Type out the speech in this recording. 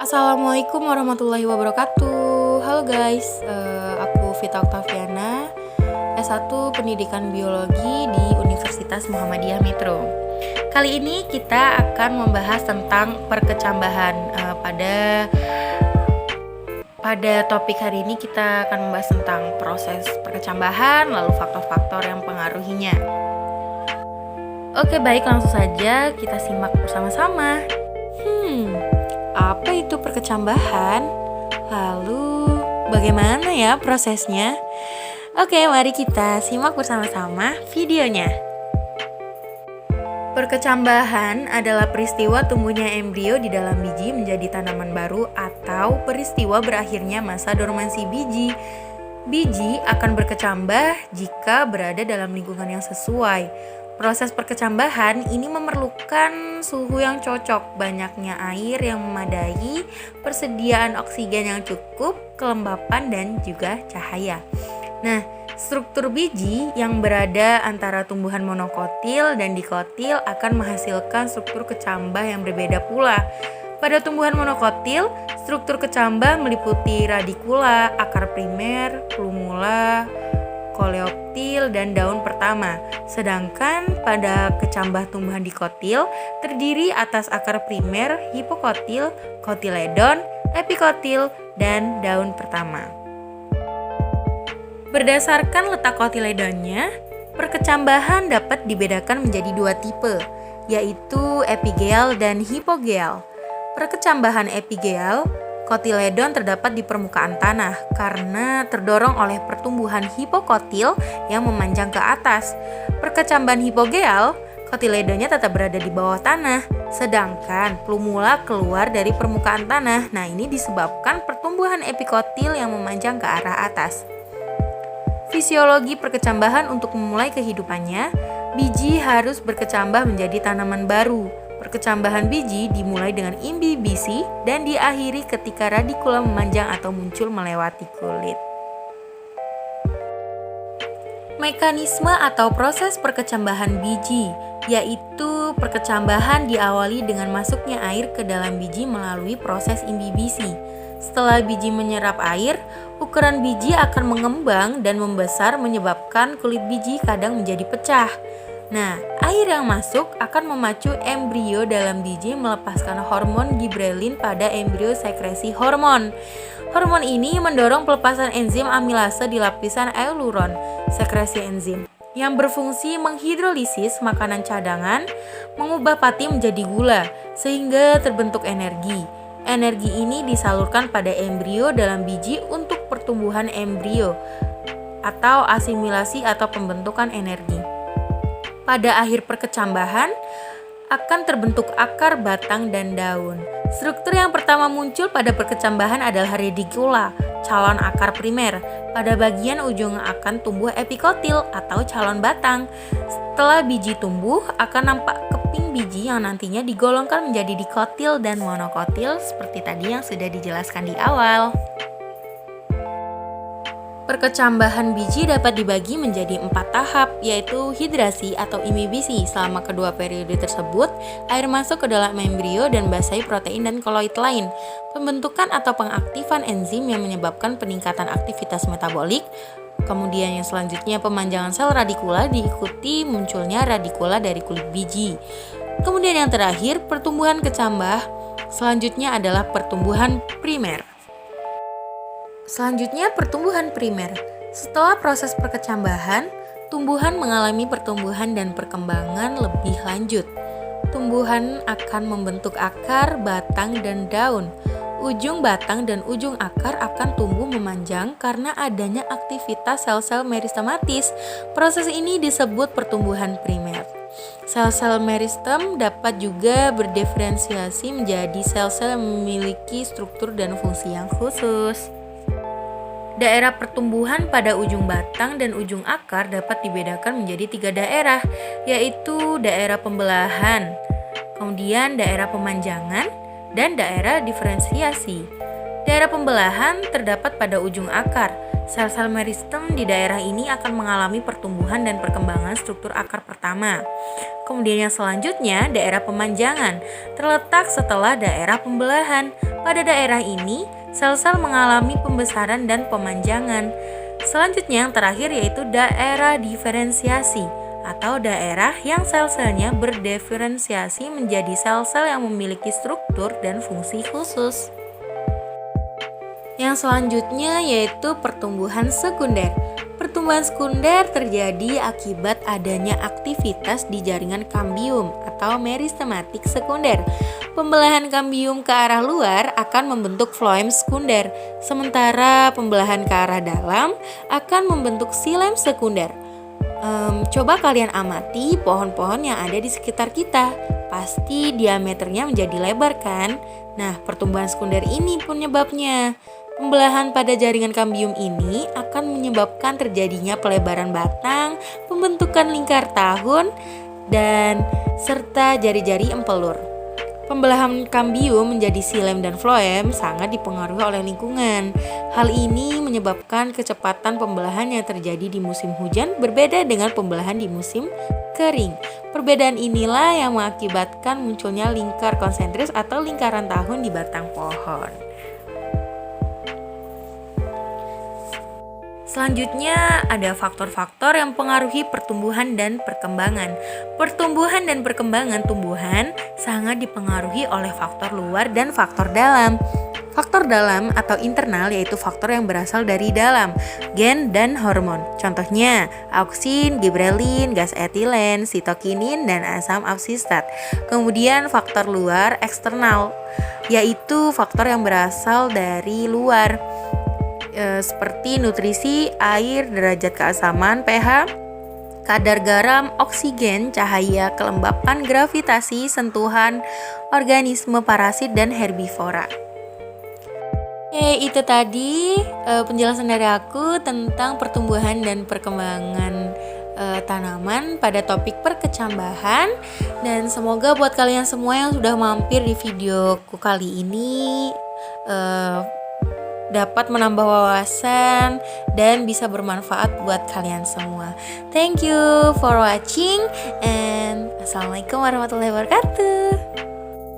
Assalamualaikum warahmatullahi wabarakatuh. Halo guys, aku Vita Oktaviana, S1 Pendidikan Biologi di Universitas Muhammadiyah Metro. Kali ini kita akan membahas tentang perkecambahan. Pada topik hari ini kita akan membahas tentang proses perkecambahan, lalu faktor-faktor yang mempengaruhinya. Oke, baik, langsung saja kita simak bersama-sama. Apa itu perkecambahan? Lalu bagaimana ya prosesnya? Oke, mari kita simak bersama-sama videonya. Perkecambahan adalah peristiwa tumbuhnya embrio di dalam biji menjadi tanaman baru atau peristiwa berakhirnya masa dormansi biji. Biji akan berkecambah jika berada dalam lingkungan yang sesuai. Proses perkecambahan ini memerlukan suhu yang cocok, banyaknya air yang memadai, persediaan oksigen yang cukup, kelembapan, dan juga cahaya. Nah, struktur biji yang berada antara tumbuhan monokotil dan dikotil akan menghasilkan struktur kecambah yang berbeda pula. Pada tumbuhan monokotil, struktur kecambah meliputi radikula, akar primer, plumula, koleoptil, dan daun pertama. Sedangkan pada kecambah tumbuhan dikotil terdiri atas akar primer, hipokotil, kotiledon, epikotil, dan daun pertama. Berdasarkan letak kotiledonnya, perkecambahan dapat dibedakan menjadi dua tipe, yaitu epigeal dan hipogeal. Perkecambahan epigeal, kotiledon terdapat di permukaan tanah karena terdorong oleh pertumbuhan hipokotil yang memanjang ke atas. Perkecambahan hipogeal, kotiledonnya tetap berada di bawah tanah, sedangkan plumula keluar dari permukaan tanah. Nah, ini disebabkan pertumbuhan epikotil yang memanjang ke arah atas. Fisiologi perkecambahan untuk memulai kehidupannya, biji harus berkecambah menjadi tanaman baru. Perkecambahan biji dimulai dengan imbibisi dan diakhiri ketika radikula memanjang atau muncul melewati kulit. Mekanisme atau proses perkecambahan biji, yaitu perkecambahan diawali dengan masuknya air ke dalam biji melalui proses imbibisi. Setelah biji menyerap air, ukuran biji akan mengembang dan membesar menyebabkan kulit biji kadang menjadi pecah. Nah, air yang masuk akan memacu embrio dalam biji melepaskan hormon gibrelin pada embrio sekresi hormon. Hormon ini mendorong pelepasan enzim amilase di lapisan euleron, sekresi enzim, yang berfungsi menghidrolisis makanan cadangan, mengubah pati menjadi gula, sehingga terbentuk energi. Energi ini disalurkan pada embrio dalam biji untuk pertumbuhan embrio atau asimilasi atau pembentukan energi. Pada akhir perkecambahan akan terbentuk akar, batang, dan daun. Struktur yang pertama muncul pada perkecambahan adalah radikula, calon akar primer. Pada bagian ujung akan tumbuh epikotil atau calon batang. Setelah biji tumbuh, akan nampak keping biji yang nantinya digolongkan menjadi dikotil dan monokotil seperti tadi yang sudah dijelaskan di awal. Perkecambahan biji dapat dibagi menjadi 4 tahap, yaitu hidrasi atau imbibisi. Selama kedua periode tersebut, air masuk ke dalam embrio dan basahi protein dan koloid lain. Pembentukan atau pengaktifan enzim yang menyebabkan peningkatan aktivitas metabolik. Kemudian yang selanjutnya pemanjangan sel radikula diikuti munculnya radikula dari kulit biji. Kemudian yang terakhir pertumbuhan kecambah. Selanjutnya adalah pertumbuhan primer. Selanjutnya pertumbuhan primer. Setelah proses perkecambahan, tumbuhan mengalami pertumbuhan dan perkembangan lebih lanjut. Tumbuhan akan membentuk akar, batang, dan daun. Ujung batang dan ujung akar akan tumbuh memanjang karena adanya aktivitas sel-sel meristematis. Proses ini disebut pertumbuhan primer. Sel-sel meristem dapat juga berdiferensiasi menjadi sel-sel yang memiliki struktur dan fungsi yang khusus. Daerah pertumbuhan pada ujung batang dan ujung akar dapat dibedakan menjadi 3 daerah, yaitu daerah pembelahan, kemudian daerah pemanjangan, dan daerah diferensiasi. Daerah pembelahan terdapat pada ujung akar. Sel-sel meristem di daerah ini akan mengalami pertumbuhan dan perkembangan struktur akar pertama. Kemudian yang selanjutnya, daerah pemanjangan terletak setelah daerah pembelahan. Pada daerah ini, sel-sel mengalami pembesaran dan pemanjangan. Selanjutnya yang terakhir yaitu daerah diferensiasi atau daerah yang sel-selnya berdiferensiasi menjadi sel-sel yang memiliki struktur dan fungsi khusus. Yang selanjutnya yaitu pertumbuhan sekunder. Pertumbuhan sekunder terjadi akibat adanya aktivitas di jaringan kambium atau meristematik sekunder. Pembelahan kambium ke arah luar akan membentuk floem sekunder, sementara pembelahan ke arah dalam akan membentuk xilem sekunder. Coba kalian amati pohon-pohon yang ada di sekitar kita. Pasti diameternya menjadi lebar kan? Nah, pertumbuhan sekunder ini penyebabnya. Pembelahan pada jaringan kambium ini akan menyebabkan terjadinya pelebaran batang, pembentukan lingkar tahun, dan serta jari-jari empelur. Pembelahan kambium menjadi xilem dan floem sangat dipengaruhi oleh lingkungan. Hal ini menyebabkan kecepatan pembelahan yang terjadi di musim hujan berbeda dengan pembelahan di musim kering. Perbedaan inilah yang mengakibatkan munculnya lingkar konsentris atau lingkaran tahun di batang pohon. Selanjutnya ada faktor-faktor yang mempengaruhi pertumbuhan dan perkembangan. Pertumbuhan dan perkembangan tumbuhan sangat dipengaruhi oleh faktor luar dan faktor dalam. Faktor dalam atau internal yaitu faktor yang berasal dari dalam, gen dan hormon. Contohnya auksin, gibrelin, gas etilen, sitokinin, dan asam absistat. Kemudian faktor luar eksternal yaitu faktor yang berasal dari luar. Seperti nutrisi, air, derajat keasaman, pH, kadar garam, oksigen, cahaya, kelembapan, gravitasi, sentuhan, organisme parasit, dan herbivora. Itu tadi penjelasan dari aku tentang pertumbuhan dan perkembangan tanaman pada topik perkecambahan. Dan semoga buat kalian semua yang sudah mampir di videoku kali ini dapat menambah wawasan dan bisa bermanfaat buat kalian semua. Thank you for watching and assalamualaikum warahmatullahi wabarakatuh.